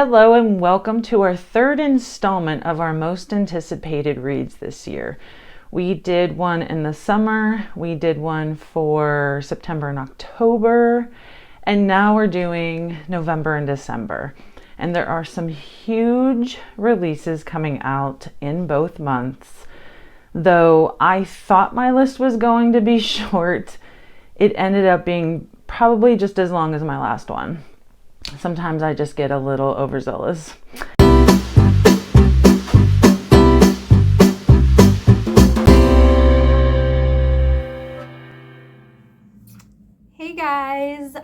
Hello and welcome to our third installment of our most anticipated reads this year. We did one in the summer, we did one for September and October, and now we're doing November and December. And there are some huge releases coming out in both months. Though I thought my list was going to be short, it ended up being probably just as long as my last one. Sometimes I just get a little overzealous. Hey guys,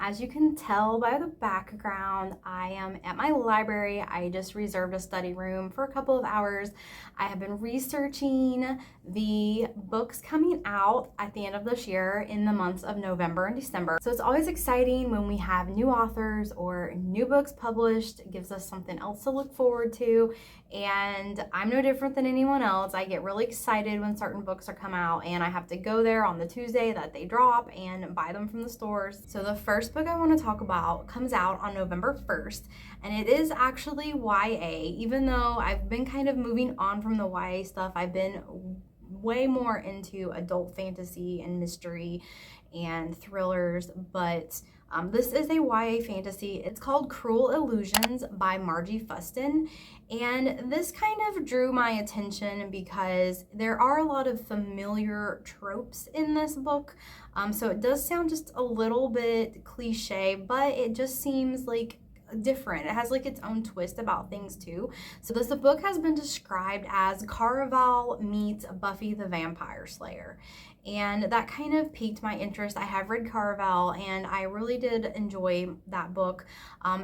as you can tell by the background, I am at my library. I just reserved a study room for a couple of hours. I have been researching the books coming out at the end of this year in the months of November and December. So it's always exciting when we have new authors or new books published. It gives us something else to look forward to. And I'm no different than anyone else. I get really excited when certain books are come out, and I have to go there on the Tuesday that they drop and buy them from the stores. So the first book I want to talk about comes out on November 1st, and it is actually YA. Even though I've been kind of moving on from the YA stuff, I've been way more into adult fantasy and mystery and thrillers, but this is a YA fantasy. It's called Cruel Illusions by Margie Fuston, and this kind of drew my attention because there are a lot of familiar tropes in this book. So it does sound just a little bit cliche, but it just seems like different. It has like its own twist about things too. So the book has been described as Caraval meets Buffy the Vampire Slayer, and that kind of piqued my interest. I have read Caraval and I really did enjoy that book.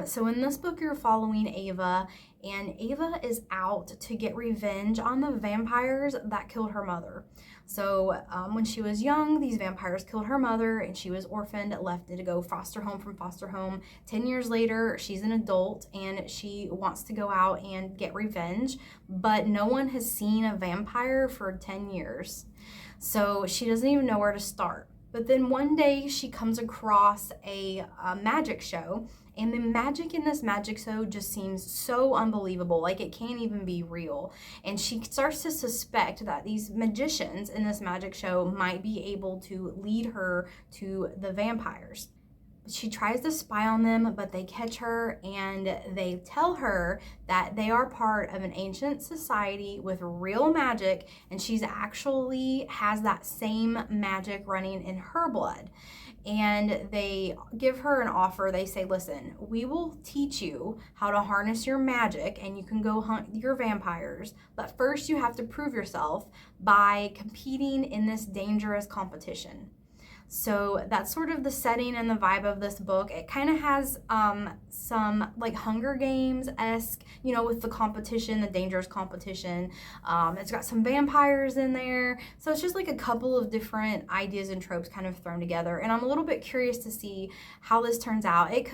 So in this book you're following Ava, and Ava is out to get revenge on the vampires that killed her mother. So when she was young, these vampires killed her mother and she was orphaned, left to go foster home from foster home. 10 years later, she's an adult and she wants to go out and get revenge, but no one has seen a vampire for 10 years. So she doesn't even know where to start. But then one day she comes across a magic show, and the magic in this magic show just seems so unbelievable, like it can't even be real. And she starts to suspect that these magicians in this magic show might be able to lead her to the vampires. She tries to spy on them, but they catch her and they tell her that they are part of an ancient society with real magic, and she's actually has that same magic running in her blood. And they give her an offer. They say, listen, we will teach you how to harness your magic and you can go hunt your vampires, but first you have to prove yourself by competing in this dangerous competition. So that's sort of the setting and the vibe of this book. It kind of has some like Hunger Games-esque, you know, with the competition, the dangerous competition. It's got some vampires in there. So it's just like a couple of different ideas and tropes kind of thrown together. And I'm a little bit curious to see how this turns out. I think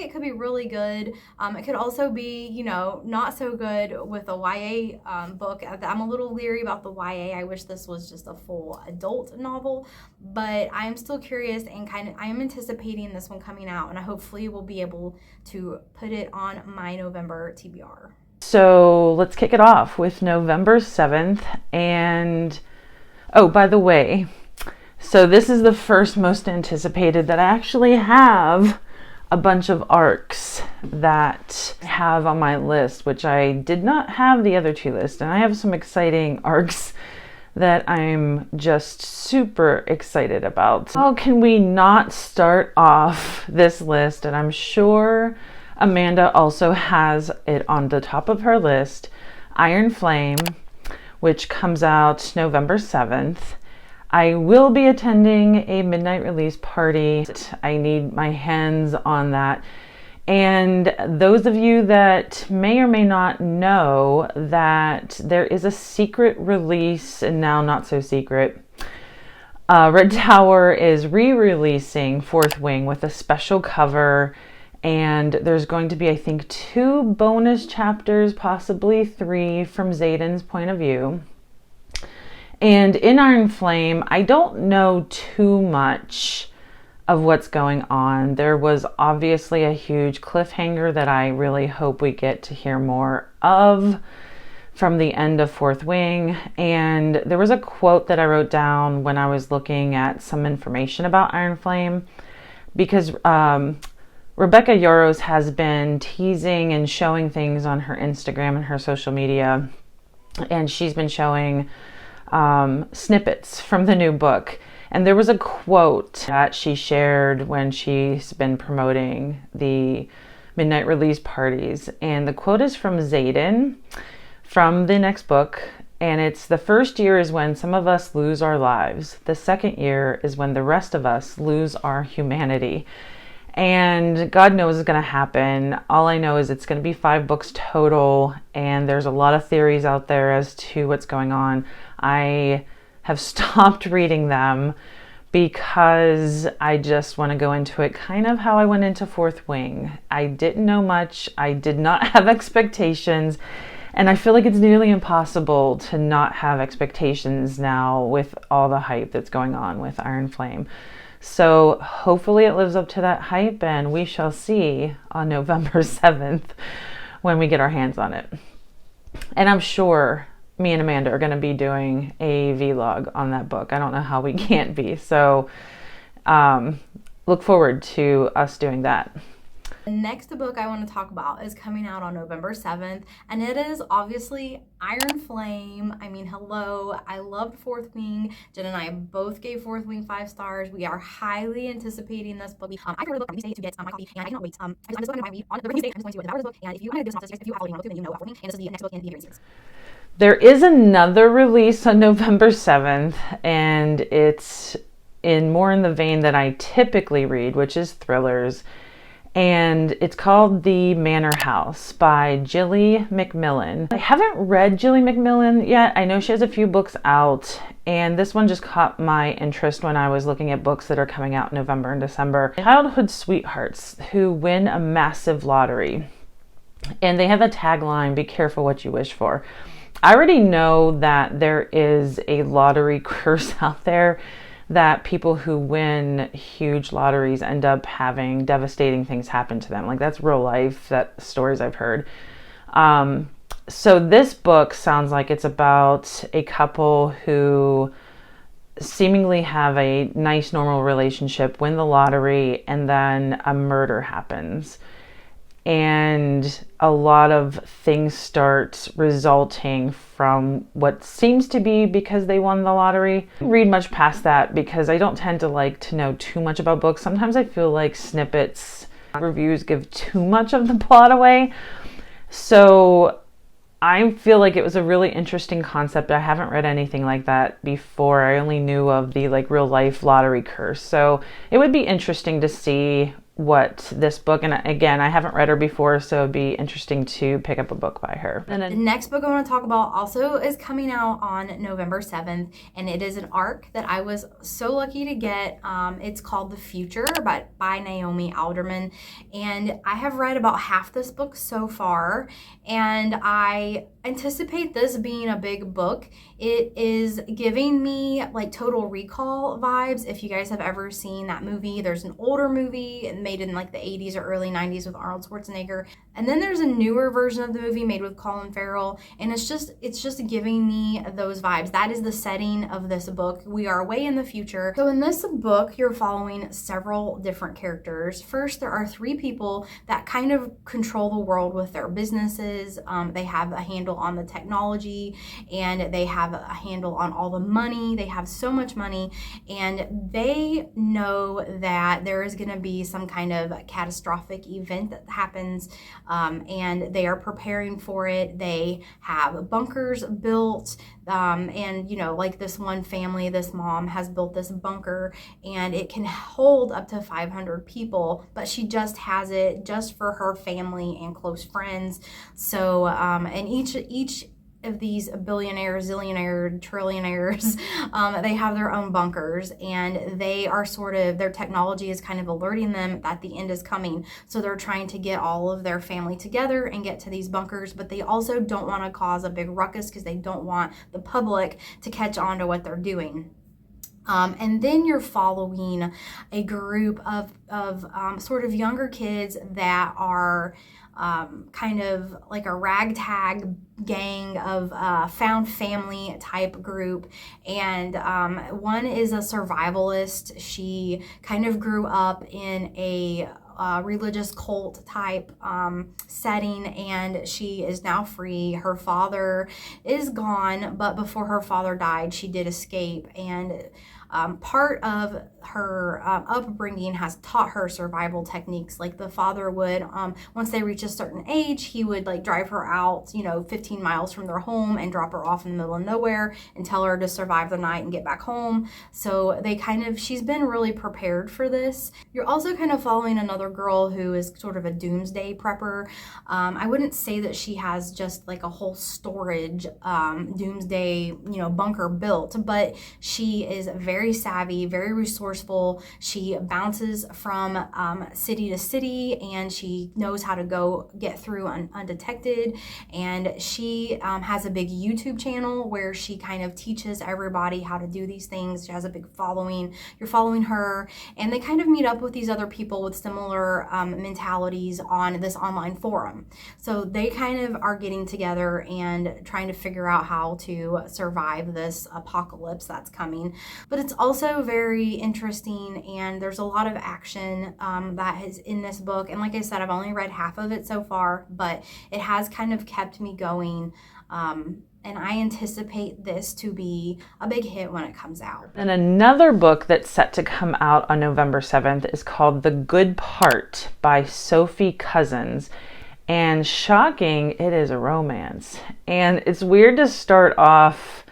it could be really good. It could also be, you know, not so good with a YA book. I'm a little leery about the YA. I wish this was just a full adult novel, but I am still curious and I am anticipating this one coming out, and I hopefully will be able to put it on my November TBR. So let's kick it off with November 7th. And oh, by the way, so this is the first most anticipated that I actually have a bunch of arcs that I have on my list, which I did not have the other two lists. And I have some exciting arcs that I'm just super excited about. How can we not start off this list? And I'm sure Amanda also has it on the top of her list. Iron Flame, which comes out November 7th. I will be attending a midnight release party. I need my hands on that. And those of you that may or may not know that there is a secret release, and now not so secret. Red Tower is re-releasing Fourth Wing with a special cover, and there's going to be, I think, 2 bonus chapters, possibly 3, from Xaden's point of view. And in Iron Flame, I don't know too much of what's going on. There was obviously a huge cliffhanger that I really hope we get to hear more of from the end of Fourth Wing. And there was a quote that I wrote down when I was looking at some information about Iron Flame, because Rebecca Yarros has been teasing and showing things on her Instagram and her social media, and she's been showing snippets from the new book. And there was a quote that she shared when she's been promoting the midnight release parties. And the quote is from Xaden from the next book. And it's, "The first year is when some of us lose our lives. The second year is when the rest of us lose our humanity." And God knows it's going to happen. All I know is it's going to be 5 books total. And there's a lot of theories out there as to what's going on. I have stopped reading them because I just want to go into it kind of how I went into Fourth Wing. I didn't know much. I did not have expectations. And I feel like it's nearly impossible to not have expectations now with all the hype that's going on with Iron Flame. So hopefully it lives up to that hype, and we shall see on November 7th when we get our hands on it. And I'm sure me and Amanda are going to be doing a vlog on that book. I don't know how we can't be. So look forward to us doing that. The next book I want to talk about is coming out on November 7th, and it is obviously Iron Flame. I mean, hello, I loved Fourth Wing. Jen and I both gave Fourth Wing 5 stars. We are highly anticipating this book. I ordered the book on release day to get my copy, and I cannot wait. I'm just going to read on the release date. I'm just going to devour this book, and if you want to do a synopsis, if you have followed me on YouTube, then you know about Fourth Wing, and this is the next book in the series. There is another release on November 7th, and it's more in the vein that I typically read, which is thrillers. And it's called The Manor House by Jilly McMillan. I haven't read Jilly McMillan yet. I know she has a few books out, and this one just caught my interest when I was looking at books that are coming out in November and December. Childhood sweethearts who win a massive lottery. And they have the tagline, "Be careful what you wish for." I already know that there is a lottery curse out there, that people who win huge lotteries end up having devastating things happen to them. Like, that's real life, that stories I've heard. So this book sounds like it's about a couple who seemingly have a nice, normal relationship, win the lottery, and then a murder happens. And a lot of things start resulting from what seems to be because they won the lottery. I don't read much past that because I don't tend to like to know too much about books. Sometimes I feel like snippets, reviews give too much of the plot away. So I feel like it was a really interesting concept. I haven't read anything like that before. I only knew of the like real life lottery curse. So it would be interesting to see what this book, and again, I haven't read her before, so it'd be interesting to pick up a book by her. And the next book I want to talk about also is coming out on November 7th, and it is an ARC that I was so lucky to get. It's called The Future by Naomi Alderman, and I have read about half this book so far, and I anticipate this being a big book. It is giving me like Total Recall vibes. If you guys have ever seen that movie, there's an older movie made in like the 80s or early 90s with Arnold Schwarzenegger, and then there's a newer version of the movie made with Colin Farrell, and it's just giving me those vibes. That is the setting of this book. We are way in the future. So in this book, you're following several different characters. First, there are 3 people that kind of control the world with their businesses. They have a handle on the technology, and they have a handle on all the money. They have so much money, and they know that there is going to be some kind of catastrophic event that happens, and they are preparing for it. They have bunkers built, and you know, like this one family, this mom has built this bunker, and it can hold up to 500 people, but she just has it just for her family and close friends. So and each of these billionaires, zillionaire, trillionaires, they have their own bunkers, and they are their technology is kind of alerting them that the end is coming. So they're trying to get all of their family together and get to these bunkers, but they also don't want to cause a big ruckus because they don't want the public to catch on to what they're doing. And then you're following a group of sort of younger kids that are kind of like a ragtag gang of found family type group. And one is a survivalist. She kind of grew up in a religious cult type setting, and she is now free. Her father is gone, but before her father died, she did escape, and part of her upbringing has taught her survival techniques. Like the father would, once they reach a certain age, he would like drive her out, 15 miles from their home and drop her off in the middle of nowhere and tell her to survive the night and get back home. So she's been really prepared for this. You're also kind of following another girl who is sort of a doomsday prepper. I wouldn't say that she has just like a whole storage doomsday, bunker built, but she is very savvy, very resourceful. She bounces from city to city, and she knows how to go get through undetected. And she has a big YouTube channel where she kind of teaches everybody how to do these things. She has a big following. You're following her, and they kind of meet up with these other people with similar mentalities on this online forum. So they kind of are getting together and trying to figure out how to survive this apocalypse that's coming. But it's also very interesting, and there's a lot of action that is in this book. And like I said, I've only read half of it so far, but it has kind of kept me going. And I anticipate this to be a big hit when it comes out. And another book that's set to come out on November 7th is called The Good Part by Sophie Cousins. And shocking, it is a romance. And it's weird to start off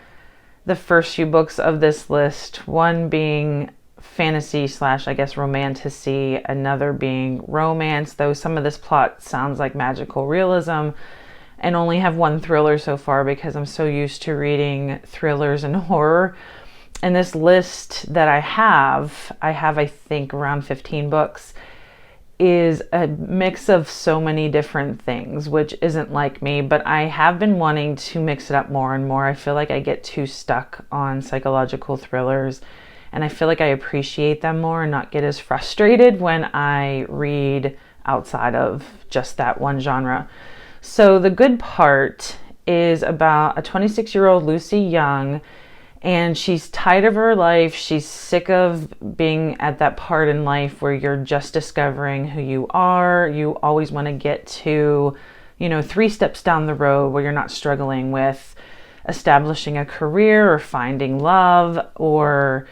the first few books of this list, one being fantasy / I guess romantasy, another being romance, though some of this plot sounds like magical realism, and only have one thriller so far because I'm so used to reading thrillers and horror. And this list that I have I think around 15 books, is a mix of so many different things, which isn't like me, but I have been wanting to mix it up more and more. I feel like I get too stuck on psychological thrillers, and I feel like I appreciate them more and not get as frustrated when I read outside of just that one genre. So The Good Part is about a 26-year-old Lucy Young, and she's tired of her life. She's sick of being at that part in life where you're just discovering who you are. You always want to get to, 3 steps down the road where you're not struggling with establishing a career or finding love or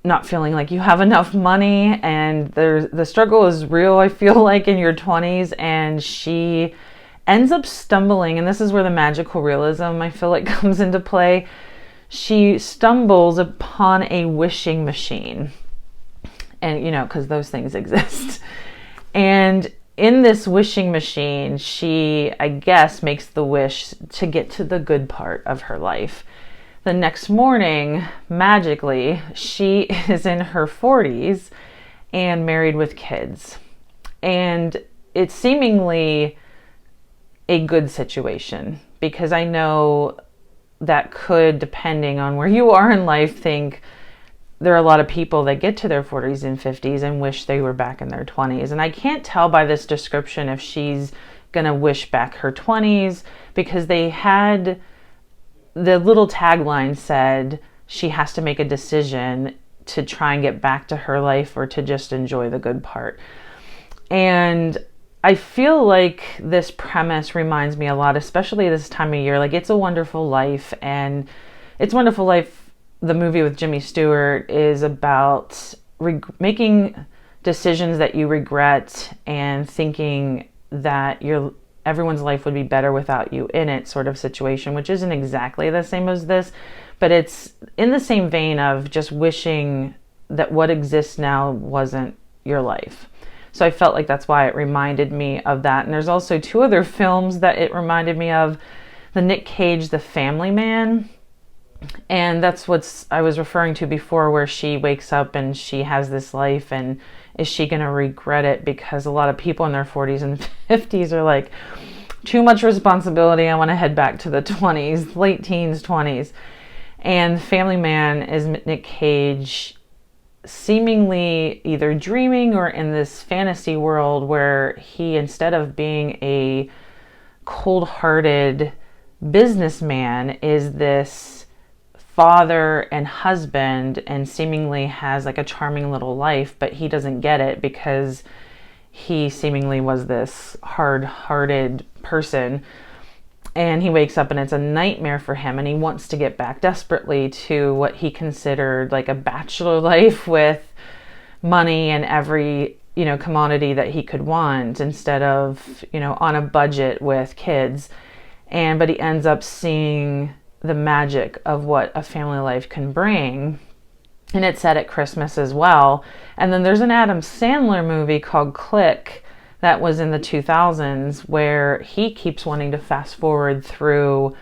not feeling like you have enough money. And the struggle is real, I feel like, in your 20s. And she ends up stumbling, and this is where the magical realism, I feel like, comes into play. She stumbles upon a wishing machine, and because those things exist. And in this wishing machine, she, I guess, makes the wish to get to the good part of her life. The next morning, magically, she is in her 40s and married with kids. And it's seemingly a good situation, because I know that could, depending on where you are in life, think there are a lot of people that get to their 40s and 50s and wish they were back in their 20s. And I can't tell by this description if she's going to wish back her 20s, because they had, the little tagline said she has to make a decision to try and get back to her life or to just enjoy the good part. And I feel like this premise reminds me a lot, especially this time of year. Like, It's a Wonderful Life, and It's a Wonderful Life, the movie with Jimmy Stewart, is about making decisions that you regret and thinking that everyone's life would be better without you in it, sort of situation, which isn't exactly the same as this, but it's in the same vein of just wishing that what exists now wasn't your life. So I felt like that's why it reminded me of that. And there's also 2 other films that it reminded me of. The Nick Cage, The Family Man. And that's what I was referring to before, where she wakes up and she has this life, and is she going to regret it? Because a lot of people in their 40s and 50s are like, too much responsibility, I want to head back to the 20s, late teens, 20s. And Family Man is Nick Cage seemingly either dreaming or in this fantasy world where he, instead of being a cold-hearted businessman, is this father and husband and seemingly has like a charming little life, but he doesn't get it because he seemingly was this hard-hearted person. And he wakes up and it's a nightmare for him, and he wants to get back desperately to what he considered like a bachelor life with money and every, commodity that he could want, instead of, on a budget with kids. But he ends up seeing the magic of what a family life can bring. And it's set at Christmas as well. And then there's an Adam Sandler movie called Click that was in the 2000s where he keeps wanting to fast forward through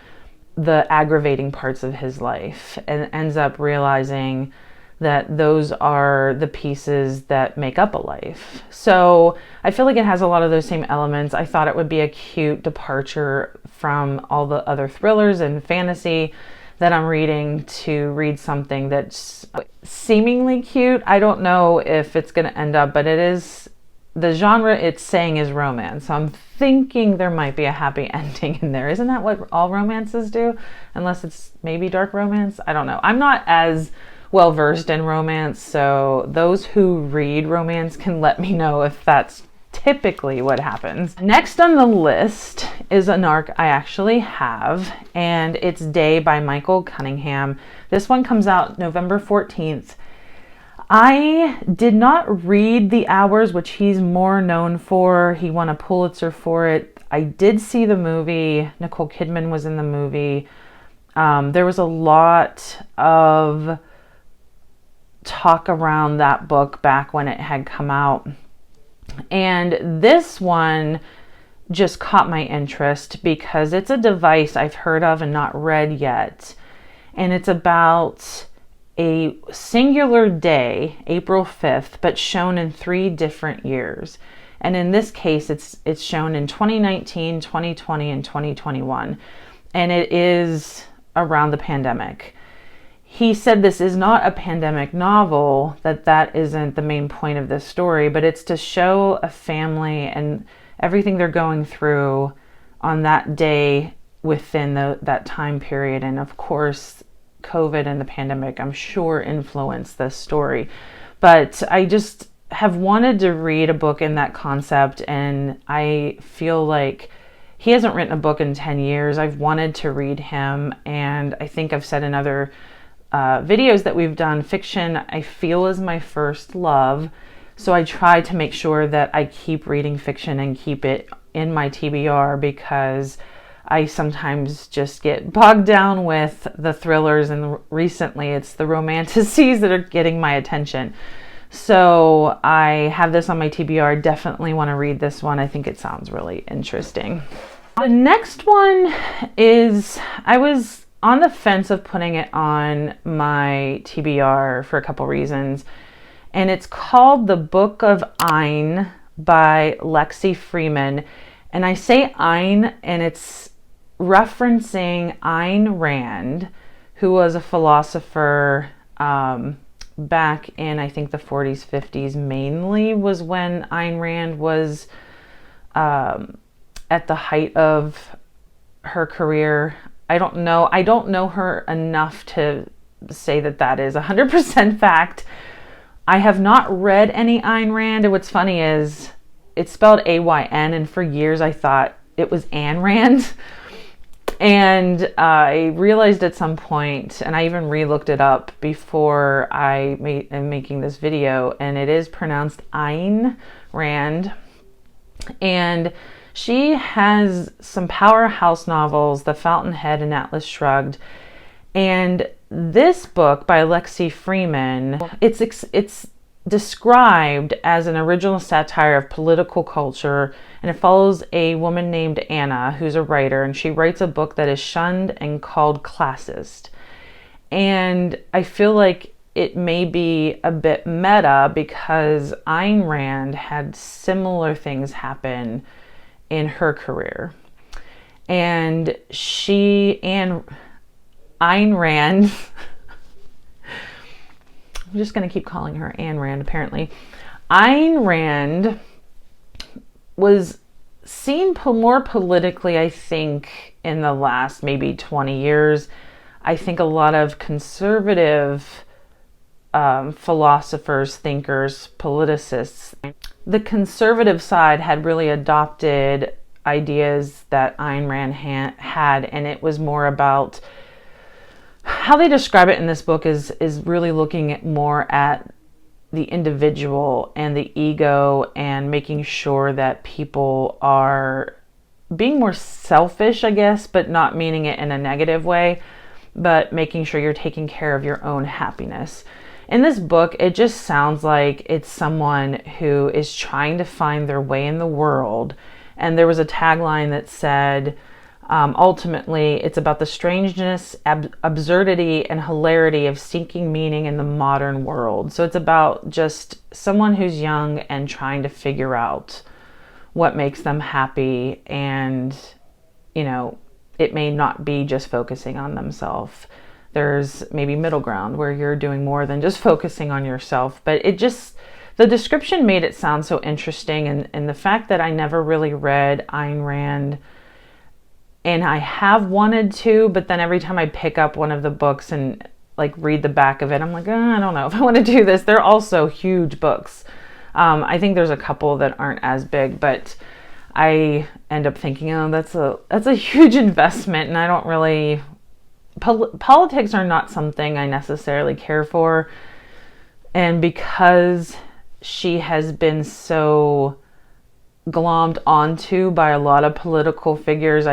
the aggravating parts of his life and ends up realizing that those are the pieces that make up a life. So I feel like it has a lot of those same elements. I thought it would be a cute departure from all the other thrillers and fantasy that I'm reading to read something that's seemingly cute. I don't know if it's going to end up, but it is, the genre it's saying is romance. So I'm thinking there might be a happy ending in there. Isn't that what all romances do? Unless it's maybe dark romance. I don't know. I'm not as well versed in romance, so those who read romance can let me know if that's typically what happens. Next on the list is an arc I actually have, and it's Day by Michael Cunningham. This one comes out November 14th. I did not read The Hours, which he's more known for. He won a Pulitzer for it. I did see the movie. Nicole Kidman was in the movie. There was a lot of talk around that book back when it had come out. And this one just caught my interest because it's a device I've heard of and not read yet. And it's about a singular day, April 5th, but shown in 3 different years. And in this case, it's shown in 2019, 2020, and 2021. And it is around the pandemic. He said this is not a pandemic novel, that isn't the main point of this story, but it's to show a family and everything they're going through on that day within that time period. And of course, COVID and the pandemic, I'm sure, influenced this story. But I just have wanted to read a book in that concept, and I feel like he hasn't written a book in 10 years. I've wanted to read him, and I think I've said in other videos that we've done, fiction I feel is my first love. So I try to make sure that I keep reading fiction and keep it in my TBR, because I sometimes just get bogged down with the thrillers, and recently it's the romanticities that are getting my attention. So I have this on my TBR. Definitely want to read this one. I think it sounds really interesting. The next one is, I was on the fence of putting it on my TBR for a couple reasons. And it's called The Book of Ayn by Lexi Freeman. And I say Ayn, and it's referencing Ayn Rand, who was a philosopher back in, I think, the 40s, 50s mainly was when Ayn Rand was at the height of her career. I don't know her enough to say that is 100% fact. I have not read any Ayn Rand, and what's funny is it's spelled A-Y-N, and for years I thought it was Anne Rand. And I realized at some point, and I even re-looked it up before I am making this video, and it is pronounced Ayn Rand. And she has some powerhouse novels, The Fountainhead and Atlas Shrugged. And this book by Lexi Freeman, it's described as an original satire of political culture, and it follows a woman named Anna, who's a writer, and she writes a book that is shunned and called classist. And I feel like it may be a bit meta because Ayn Rand had similar things happen in her career. And Ayn Rand I'm just going to keep calling her Ayn Rand apparently. Ayn Rand was seen more politically, I think, in the last maybe 20 years. I think a lot of conservative philosophers, thinkers, politicists, the conservative side had really adopted ideas that Ayn Rand had, and it was more about how they describe it in this book is really looking more at the individual and the ego and making sure that people are being more selfish, I guess, but not meaning it in a negative way, but making sure you're taking care of your own happiness. In this book, it just sounds like it's someone who is trying to find their way in the world. And there was a tagline that said, ultimately, it's about the strangeness, absurdity, and hilarity of seeking meaning in the modern world. So it's about just someone who's young and trying to figure out what makes them happy. And, you know, it may not be just focusing on themselves. There's maybe middle ground where you're doing more than just focusing on yourself. But it just, the description made it sound so interesting. And the fact that I never really read Ayn Rand, and I have wanted to, but then every time I pick up one of the books and like read the back of it, I'm like, I don't know if I want to do this. They're also huge books. I think there's a couple that aren't as big, but I end up thinking, oh, that's a huge investment, and I don't really, politics are not something I necessarily care for. And because she has been so glommed onto by a lot of political figures,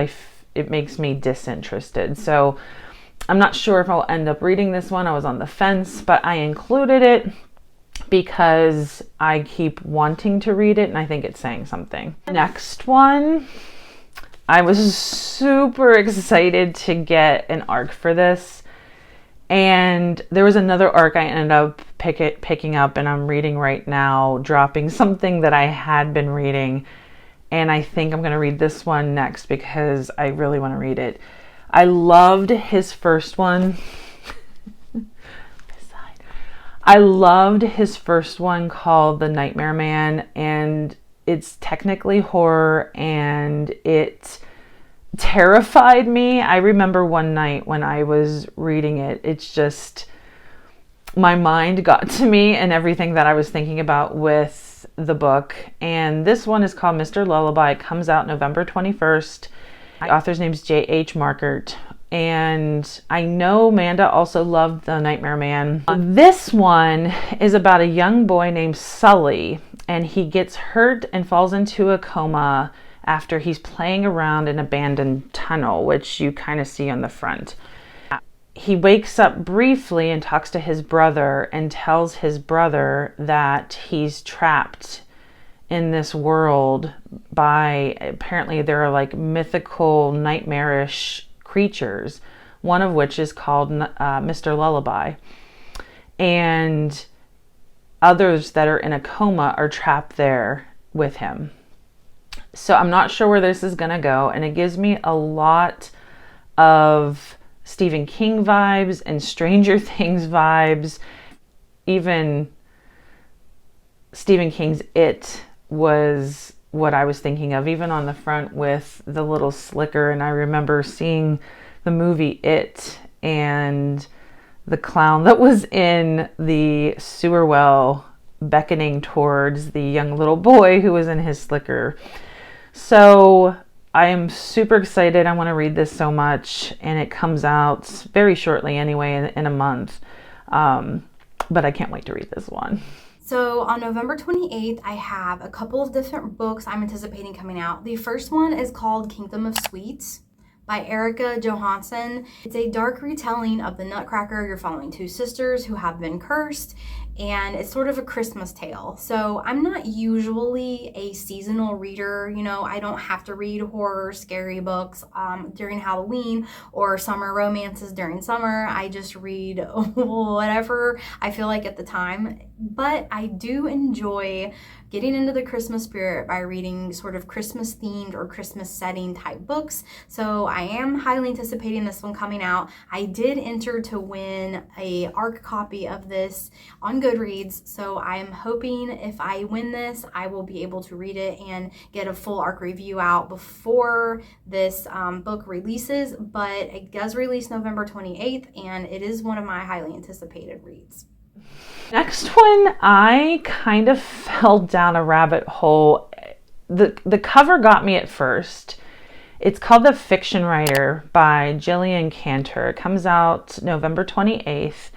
it makes me disinterested. So I'm not sure if I'll end up reading this one. I was on the fence, but I included it because I keep wanting to read it and I think it's saying something. Next one, I was super excited to get an arc for this. And there was another arc I ended up picking up, and I'm reading right now, dropping something that I had been reading. And I think I'm going to read this one next because I really want to read it. I loved his first one. I loved his first one called The Nightmare Man, and it's technically horror, and it terrified me. I remember one night when I was reading it, it's just, my mind got to me and everything that I was thinking about with the book. And this one is called Mr. Lullaby. It comes out November 21st. The author's name is J.H. Markert. And I know Amanda also loved The Nightmare Man. This one is about a young boy named Sully, and he gets hurt and falls into a coma after he's playing around an abandoned tunnel, which you kind of see on the front. He wakes up briefly and talks to his brother and tells his brother that he's trapped in this world by, apparently there are like mythical, nightmarish creatures, one of which is called Mr. Lullaby. And others that are in a coma are trapped there with him. So I'm not sure where this is going to go, and it gives me a lot of Stephen King vibes and Stranger Things vibes. Even Stephen King's It was what I was thinking of, even on the front with the little slicker. And I remember seeing the movie It and the clown that was in the sewer well beckoning towards the young little boy who was in his slicker. So I am super excited. I want to read this so much, and it comes out very shortly anyway, in a month. But I can't wait to read this one. So on November 28th, I have a couple of different books I'm anticipating coming out. The first one is called Kingdom of Sweets by Erica Johansson. It's a dark retelling of the Nutcracker. You're following two sisters who have been cursed, and it's sort of a Christmas tale. So I'm not usually a seasonal reader. You know, I don't have to read horror, scary books during Halloween or summer romances during summer. I just read whatever I feel like at the time. but I do enjoy getting into the Christmas spirit by reading sort of Christmas themed or Christmas setting type books. So I am highly anticipating this one coming out. I did enter to win a ARC copy of this on Goodreads. So I'm hoping if I win this, I will be able to read it and get a full ARC review out before this book releases. But it does release November 28th, and it is one of my highly anticipated reads. Next one, I kind of fell down a rabbit hole. The cover got me at first. It's called The Fiction Writer by Gillian Cantor. It comes out November 28th.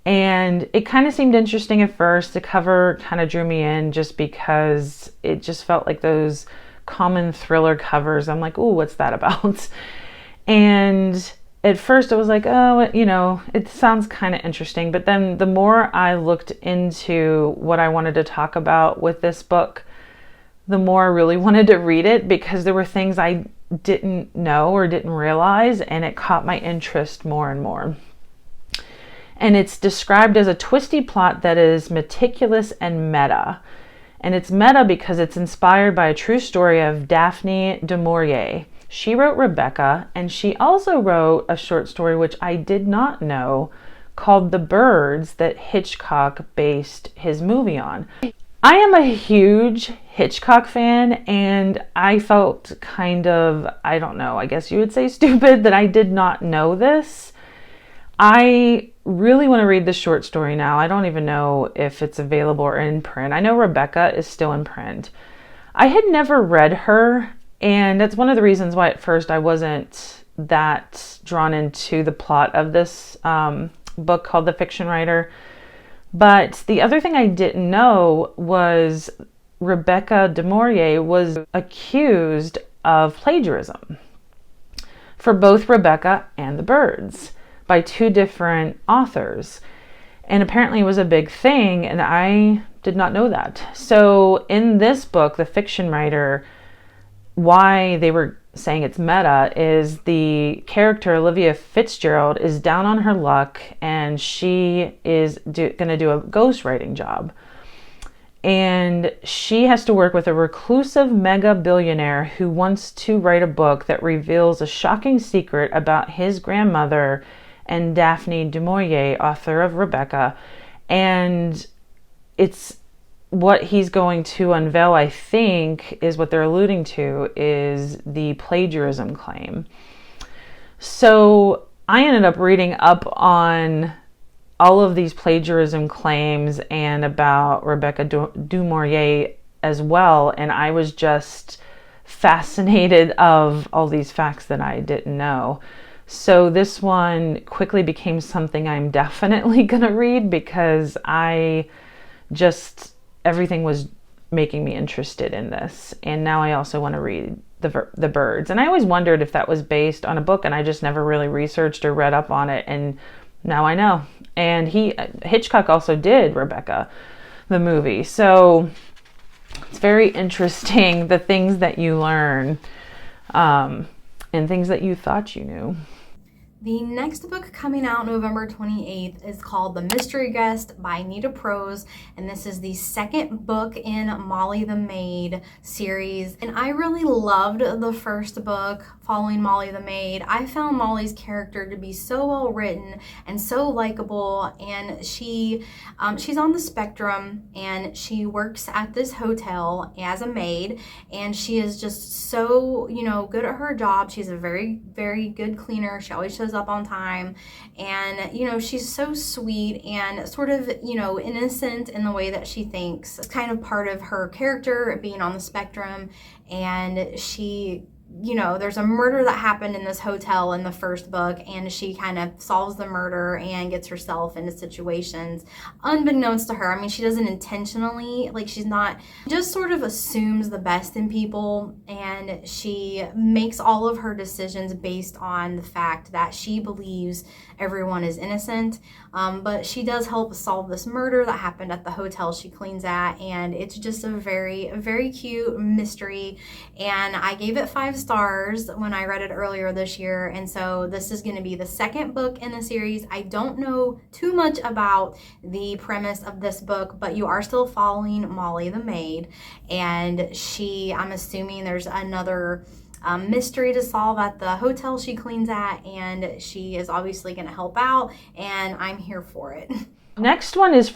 And it kind of seemed interesting at first. The cover kind of drew me in just because it just felt like those common thriller covers. I'm like, ooh, what's that about? And at first I was like, oh, you know, it sounds kind of interesting. But then the more I looked into what I wanted to talk about with this book, the more I really wanted to read it, because there were things I didn't know or didn't realize, and it caught my interest more and more. And it's described as a twisty plot that is meticulous and meta. And it's meta because it's inspired by a true story of Daphne du Maurier. She wrote Rebecca, and she also wrote a short story, which I did not know, called The Birds, that Hitchcock based his movie on. I am a huge Hitchcock fan, and I felt kind of, I don't know, I guess you would say stupid that I did not know this. I really want to read the short story now. I don't even know if it's available or in print. I know Rebecca is still in print. I had never read her, and that's one of the reasons why at first I wasn't that drawn into the plot of this book called The Fiction Writer. But the other thing I didn't know was Rebecca du Maurier was accused of plagiarism for both Rebecca and The Birds by two different authors. And apparently it was a big thing, and I did not know that. So in this book, The Fiction Writer, why they were saying it's meta is the character Olivia Fitzgerald is down on her luck, and she is going to do a ghostwriting job. And she has to work with a reclusive mega billionaire who wants to write a book that reveals a shocking secret about his grandmother and Daphne du Maurier, author of Rebecca. And it's what he's going to unveil, I think, is what they're alluding to, is the plagiarism claim. So I ended up reading up on all of these plagiarism claims and about Rebecca du Maurier as well, and I was just fascinated of all these facts that I didn't know. So this one quickly became something I'm definitely going to read, because everything was making me interested in this. And now I also want to read The Birds. And I always wondered if that was based on a book, and I just never really researched or read up on it. And now I know. And Hitchcock also did Rebecca, the movie. So it's very interesting, the things that you learn and things that you thought you knew. The next book coming out November 28th is called The Mystery Guest by Nita Prose, and this is the second book in Molly the Maid series. And I really loved the first book following Molly the Maid. I found Molly's character to be so well written and so likable, and she's on the spectrum, and she works at this hotel as a maid, and she is just so, good at her job. She's a very, very good cleaner. She always shows up on time, and she's so sweet and sort of innocent in the way that she thinks. It's kind of part of her character being on the spectrum, and she there's a murder that happened in this hotel in the first book, and she kind of solves the murder and gets herself into situations unbeknownst to her. I mean, she doesn't intentionally, she's not, just sort of assumes the best in people, and she makes all of her decisions based on the fact that she believes everyone is innocent. But she does help solve this murder that happened at the hotel she cleans at, and it's just a very, very cute mystery, and I gave it 5 stars when I read it earlier this year, and so this is going to be the second book in the series. I don't know too much about the premise of this book, but you are still following Molly the maid, and I'm assuming there's another mystery to solve at the hotel she cleans at, and she is obviously going to help out, and I'm here for it. Next one is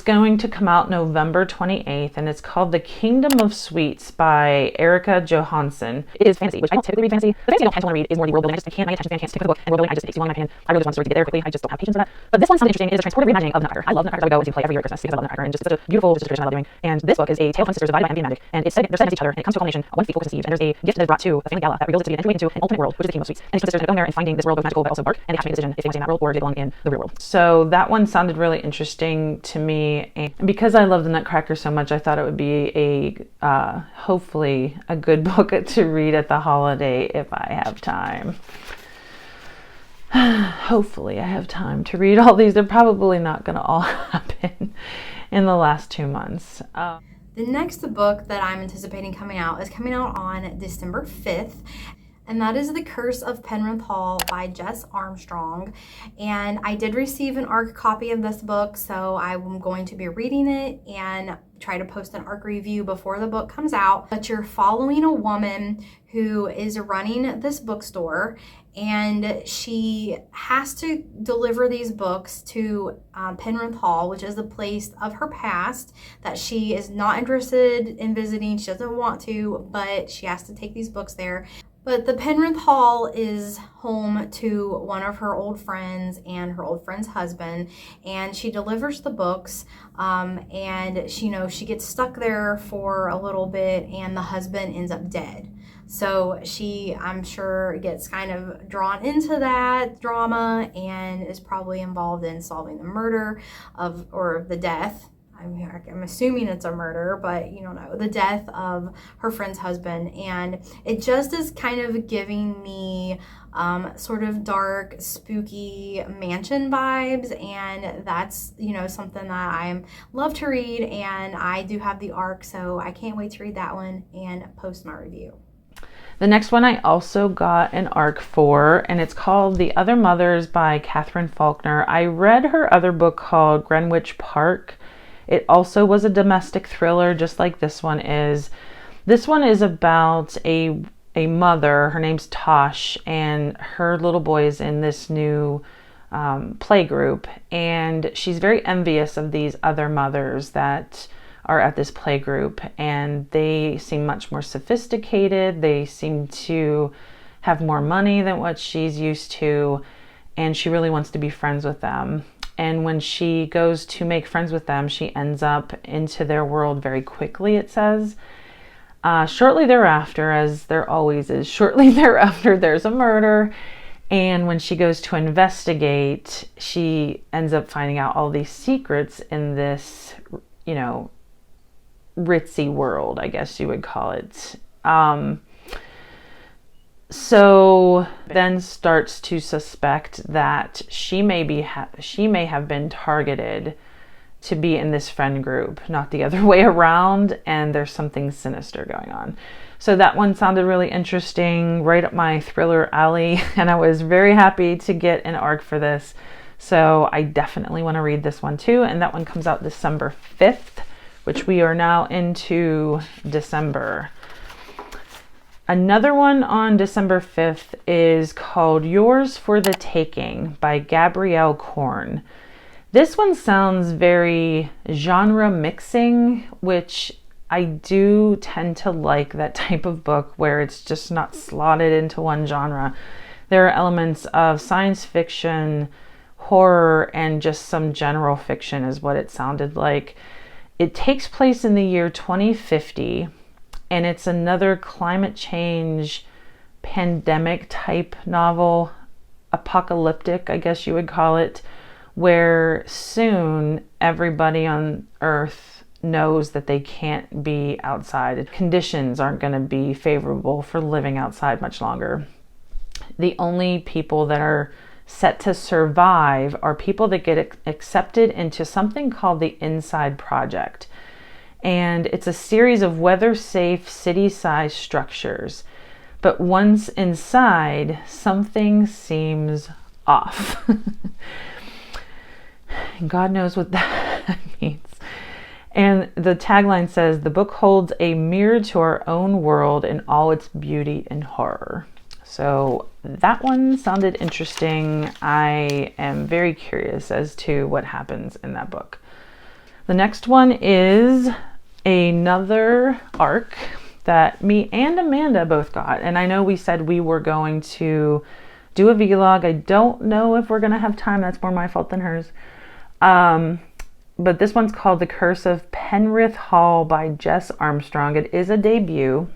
going to come out November 28th, and it's called The Kingdom of Sweets by Erica Johansson. It is fantasy, which I don't typically read fantasy. The fantasy I don't tend to want to read is more the world building. My attention span can't stick with the book, and world building takes too long in my opinion. I really just want the story to get there quickly. I just don't have patience for that. But this one sounds interesting. It is a transportive reimagining of Nutcracker. I love Nutcracker. I would go and play every year at Christmas because I love Nutcracker, and just such a beautiful tradition I love doing. And this book is a tale of twin sisters divided by envy and magic, and they're set against each other, and it comes to a culmination one fateful Christmas Eve, and there's a gift that is brought to a family gala that reveals it to be an entryway into an ultimate world, which is the Kingdom of Sweets. And these twin sisters end up going there and finding this world both magical but also dark, and they have to make a decision if they want to stay in that world or if they belong in the real world. So that one sounded really interesting to me, and because I love the Nutcracker so much, I thought it would be hopefully a good book to read at the holiday if I have time. Hopefully I have time to read all these. They're probably not going to all happen in the last 2 months. The next book that I'm anticipating coming out is coming out on December 5th. And that is The Curse of Penrith Hall by Jess Armstrong. And I did receive an ARC copy of this book, so I'm going to be reading it and try to post an ARC review before the book comes out. But you're following a woman who is running this bookstore, and she has to deliver these books to Penrith Hall, which is a place of her past that she is not interested in visiting. She doesn't want to, but she has to take these books there. But the Penrith Hall is home to one of her old friends and her old friend's husband, and she delivers the books, and she gets stuck there for a little bit, and the husband ends up dead. So she, I'm sure, gets kind of drawn into that drama and is probably involved in solving the murder or the death. I'm assuming it's a murder, but you don't know, the death of her friend's husband. And it just is kind of giving me sort of dark, spooky mansion vibes, and that's something that I love to read, and I do have the ARC, so I can't wait to read that one and post my review. The next one I also got an ARC for, and it's called The Other Mothers by Catherine Faulkner. I read her other book called Greenwich Park. It also was a domestic thriller, just like this one is. This one is about a mother, her name's Tosh, and her little boy is in this new play group, and she's very envious of these other mothers that are at this play group, and they seem much more sophisticated. They seem to have more money than what she's used to, and she really wants to be friends with them. And when she goes to make friends with them, she ends up into their world very quickly, it says. Shortly thereafter, as there always is, shortly thereafter, there's a murder. And when she goes to investigate, she ends up finding out all these secrets in this, ritzy world, I guess you would call it. So then starts to suspect that she may have been targeted to be in this friend group, not the other way around, and there's something sinister going on. So that one sounded really interesting, right up my thriller alley, and I was very happy to get an ARC for this. So I definitely want to read this one too, and that one comes out December 5th, which we are now into December. Another one on December 5th is called Yours for the Taking by Gabrielle Korn. This one sounds very genre mixing, which I do tend to like that type of book where it's just not slotted into one genre. There are elements of science fiction, horror, and just some general fiction is what it sounded like. It takes place in the year 2050. And it's another climate change, pandemic type novel, apocalyptic, I guess you would call it, where soon everybody on Earth knows that they can't be outside. Conditions aren't going to be favorable for living outside much longer. The only people that are set to survive are people that get accepted into something called the Inside Project. And it's a series of weather-safe, city-sized structures but once inside, something seems off. God knows what that means. And the tagline says, the book holds a mirror to our own world in all its beauty and horror. So that one sounded interesting. I am very curious as to what happens in that book. The next one is another arc that me and Amanda both got. And I know we said we were going to do a vlog. I don't know if we're going to have time. That's more my fault than hers. But this one's called The Curse of Penrith Hall by Jess Armstrong. It is a debut.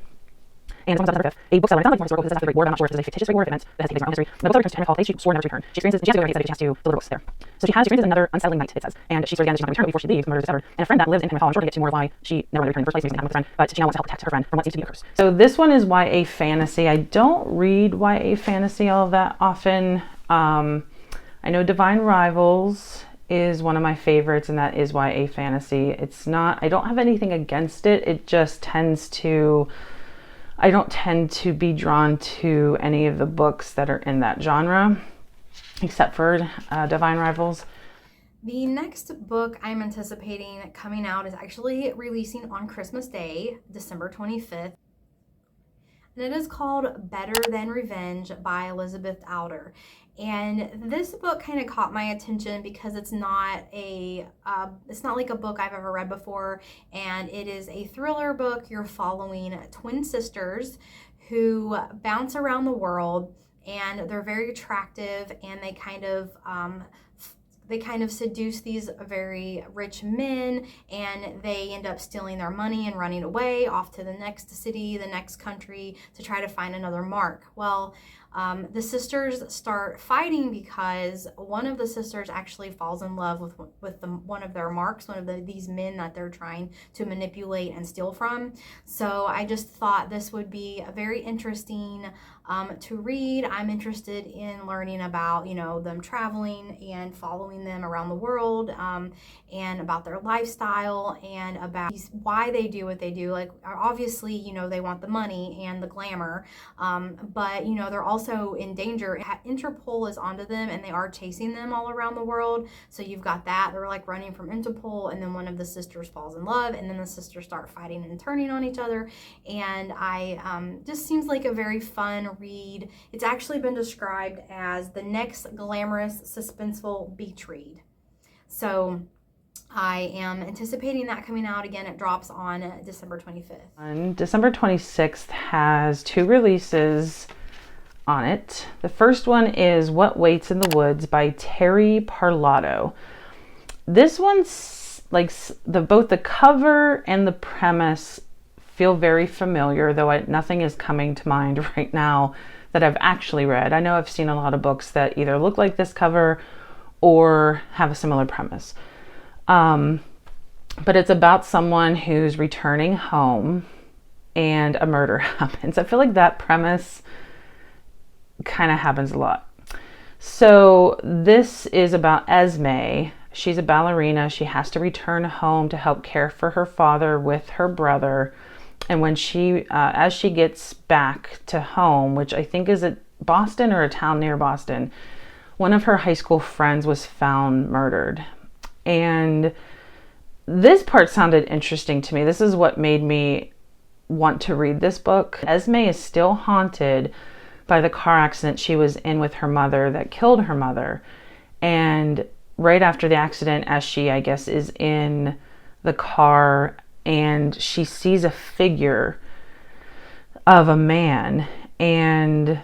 And it's a bookseller. It's not like more historical because it's after the Great War, but I'm not sure if it's a fictitious Great War event that has taken place in our own history. But the bookseller returns to Penrith Hall. She swore never to return. She experiences, and she has to go to she has to deliver books there. So she experiences another unsettling night, it says. And she swears again that she's not going to return before she leaves, murder is discovered. And a friend that lives in Penrith Hall, I'm sure to get to more why she never wanted to return in the first place, maybe something happened with a friend, but she now wants to help protect her friend from what seems to be a curse. So this one is YA fantasy. I don't read YA fantasy all that often. I know Divine Rivals is one of my favorites, and that is YA fantasy. It's not, I don't have anything against it. It just tends to, I don't tend to be drawn to any of the books that are in that genre, except for Divine Rivals. The next book I'm anticipating coming out is actually releasing on Christmas Day, December 25th. And it is called Better Than Revenge by Elizabeth Alder. And this book kind of caught my attention because it's not like a book I've ever read before, and it is a thriller book. You're following twin sisters who bounce around the world, and they're very attractive, and they kind of seduce these very rich men, and they end up stealing their money and running away off to the next city, the next country, to try to find another mark. Well, the sisters start fighting because one of the sisters actually falls in love with one of their marks, these men that they're trying to manipulate and steal from. So I just thought this would be a very interesting to read. I'm interested in learning about, them traveling and following them around the world, and about their lifestyle and about why they do what they do. Like, obviously, they want the money and the glamour, but, they're also in danger. Interpol is onto them, and they are chasing them all around the world. So you've got that. They're like running from Interpol, and then one of the sisters falls in love, and then the sisters start fighting and turning on each other. And just seems like a very fun read. It's actually been described as the next glamorous, suspenseful beach read. So I am anticipating that coming out. Again, it drops on December 25th. And December 26th has 2 releases on it. The first one is What Waits in the Woods by Terry Parlato. This one's like both the cover and the premise feel very familiar, though nothing is coming to mind right now that I've actually read. I know I've seen a lot of books that either look like this cover or have a similar premise. But it's about someone who's returning home and a murder happens. I feel like that premise kind of happens a lot. So this is about Esme. She's a ballerina. She has to return home to help care for her father with her brother. And when as she gets back to home, which I think is at Boston or a town near Boston, one of her high school friends was found murdered. And this part sounded interesting to me. This is what made me want to read this book. Esme is still haunted by the car accident she was in with her mother that killed her mother. And right after the accident, as she, I guess, is in the car, and she sees a figure of a man, and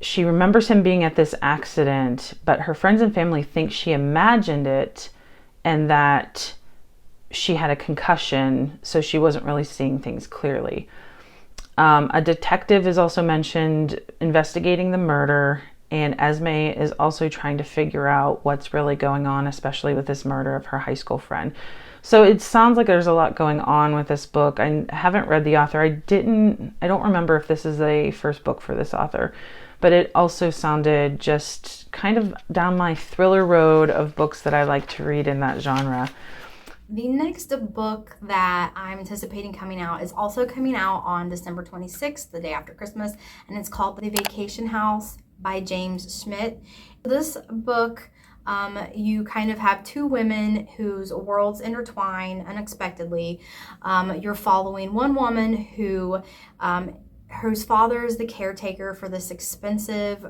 she remembers him being at this accident, but her friends and family think she imagined it and that she had a concussion, so she wasn't really seeing things clearly. A detective is also mentioned investigating the murder, and Esme is also trying to figure out what's really going on, especially with this murder of her high school friend. So it sounds like there's a lot going on with this book. I haven't read the author. I don't remember if this is a first book for this author, but it also sounded just kind of down my thriller road of books that I like to read in that genre. The next book that I'm anticipating coming out is also coming out on December 26th, the day after Christmas, and it's called The Vacation House by James Schmidt. This book, you kind of have two women whose worlds intertwine unexpectedly. You're following one woman whose father is the caretaker for this expensive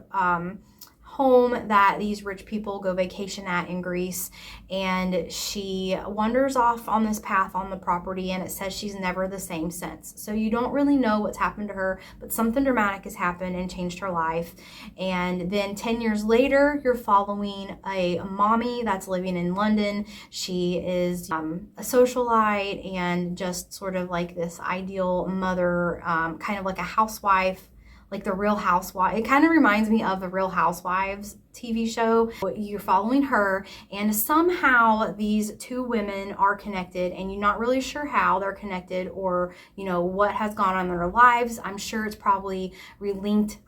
home that these rich people go vacation at in Greece, and she wanders off on this path on the property, and it says she's never the same since. So you don't really know what's happened to her, but something dramatic has happened and changed her life. And then 10 years later, you're following a mommy that's living in London. She is a socialite and just sort of like this ideal mother, kind of like a housewife, like the Real Housewives. It kind of reminds me of the Real Housewives TV show. You're following her, and somehow these two women are connected, and you're not really sure how they're connected or, you know, what has gone on in their lives. I'm sure it's probably linked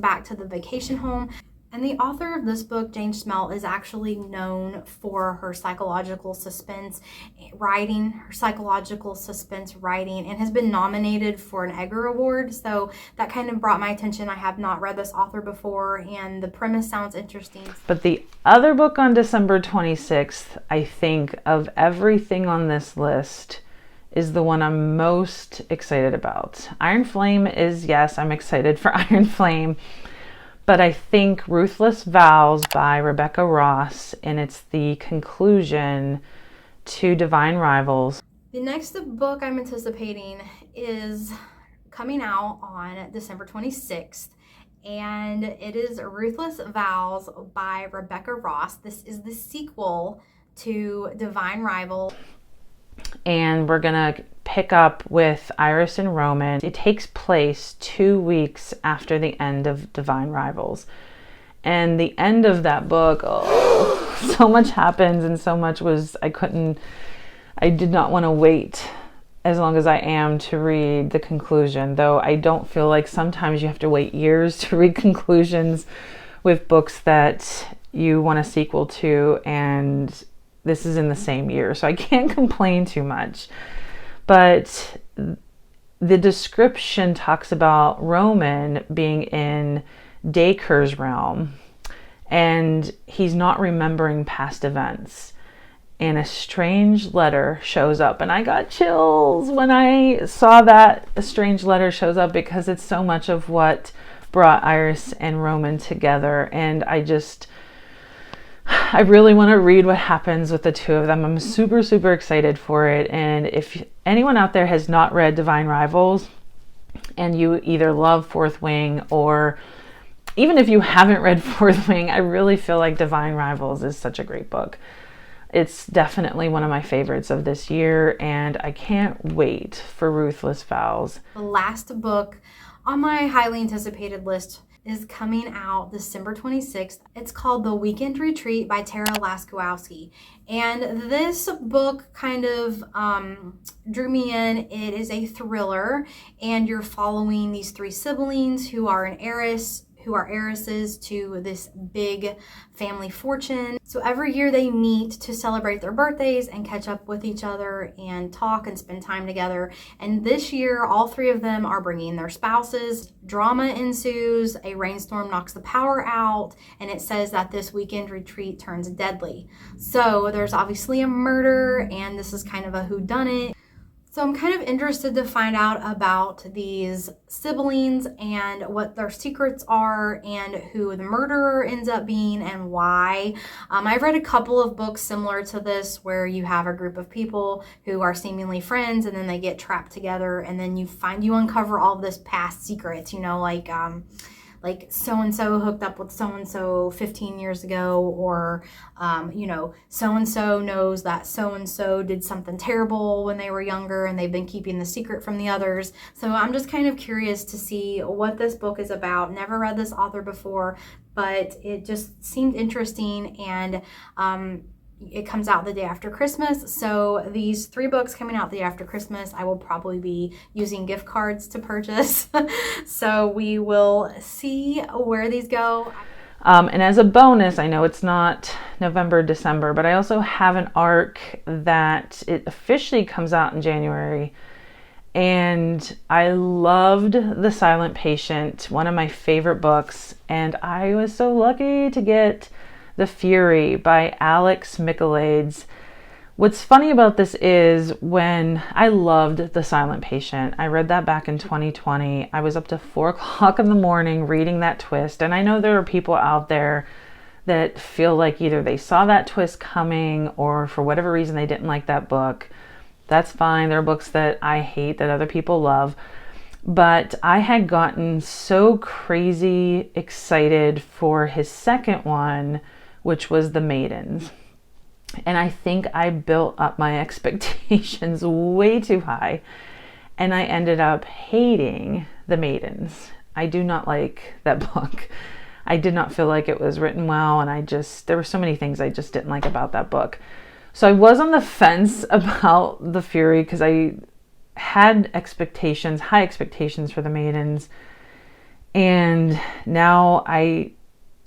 back to the vacation home. And the author of this book, James Schmidt, is actually known for her psychological suspense writing, and has been nominated for an Edgar Award. So that kind of brought my attention. I have not read this author before, and the premise sounds interesting. But the other book on December 26th, I think, of everything on this list, is the one I'm most excited about. Iron Flame is, yes, I'm excited for Iron Flame. But I think Ruthless Vows by Rebecca Ross, and it's the conclusion to Divine Rivals. The next book I'm anticipating is coming out on December 26th, and it is Ruthless Vows by Rebecca Ross. This is the sequel to Divine Rivals. And we're going to pick up with Iris and Roman. It takes place 2 weeks after the end of Divine Rivals. And the end of that book, so much happens, and so much I did not want to wait as long as I am to read the conclusion, though I don't feel like sometimes you have to wait years to read conclusions with books that you want a sequel to, and this is in the same year, so I can't complain too much. But the description talks about Roman being in Dacre's realm, and he's not remembering past events. And a strange letter shows up, and I got chills when I saw that a strange letter shows up, because it's so much of what brought Iris and Roman together, and I really want to read what happens with the two of them. I'm super, super excited for it. And if anyone out there has not read Divine Rivals, and you either love Fourth Wing, or even if you haven't read Fourth Wing, I really feel like Divine Rivals is such a great book. It's definitely one of my favorites of this year, and I can't wait for Ruthless Vows. The last book on my highly anticipated list is coming out December 26th. It's called The Weekend Retreat by Tara Laskowski. And this book kind of drew me in. It is a thriller, and you're following these three siblings who are heiresses to this big family fortune. So every year they meet to celebrate their birthdays and catch up with each other and talk and spend time together. And this year, all three of them are bringing their spouses. Drama ensues, a rainstorm knocks the power out, and it says that this weekend retreat turns deadly. So there's obviously a murder, and this is kind of a whodunit. So I'm kind of interested to find out about these siblings and what their secrets are, and who the murderer ends up being and why. I've read a couple of books similar to this where you have a group of people who are seemingly friends, and then they get trapped together, and then you uncover all of this past secrets, like so-and-so hooked up with so-and-so 15 years ago, or, so-and-so knows that so-and-so did something terrible when they were younger, and they've been keeping the secret from the others. So I'm just kind of curious to see what this book is about. Never read this author before, but it just seemed interesting, and it comes out the day after Christmas. So these three books coming out the day after Christmas, I will probably be using gift cards to purchase. So we will see where these go. And as a bonus, I know it's not November, December, but I also have an arc that it officially comes out in January. And I loved The Silent Patient, one of my favorite books. And I was so lucky to get The Fury by Alex Michaelides. What's funny about this is when I loved The Silent Patient, I read that back in 2020. I was up to 4 o'clock in the morning reading that twist. And I know there are people out there that feel like either they saw that twist coming or for whatever reason they didn't like that book. That's fine. There are books that I hate that other people love. But I had gotten so crazy excited for his second one, which was The Maidens. And I think I built up my expectations way too high. And I ended up hating The Maidens. I do not like that book. I did not feel like it was written well. And there were so many things I just didn't like about that book. So I was on the fence about The Fury because I had high expectations for The Maidens. And now I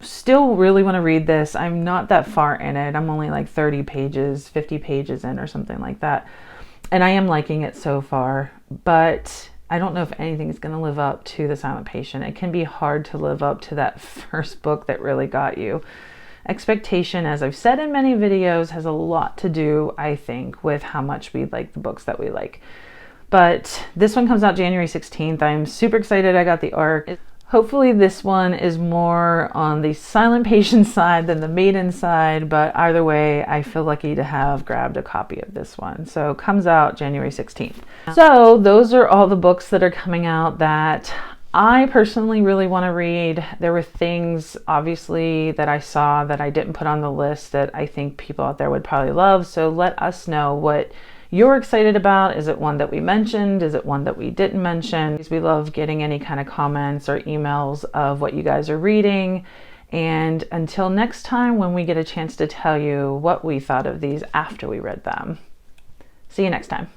still really want to read this. I'm not that far in it. I'm only like 30 pages, 50 pages in or something like that. And I am liking it so far, but I don't know if anything's going to live up to The Silent Patient. It can be hard to live up to that first book that really got you. Expectation, as I've said in many videos, has a lot to do, I think, with how much we like the books that we like. But this one comes out January 16th. I'm super excited I got the arc. Hopefully this one is more on the Silent Patient side than the Maiden side, but either way, I feel lucky to have grabbed a copy of this one. So it comes out January 16th. So those are all the books that are coming out that I personally really want to read. There were things, obviously, that I saw that I didn't put on the list that I think people out there would probably love. So let us know what you're excited about. Is it one that we mentioned? Is it one that we didn't mention? We love getting any kind of comments or emails of what you guys are reading. And until next time, when we get a chance to tell you what we thought of these after we read them. See you next time.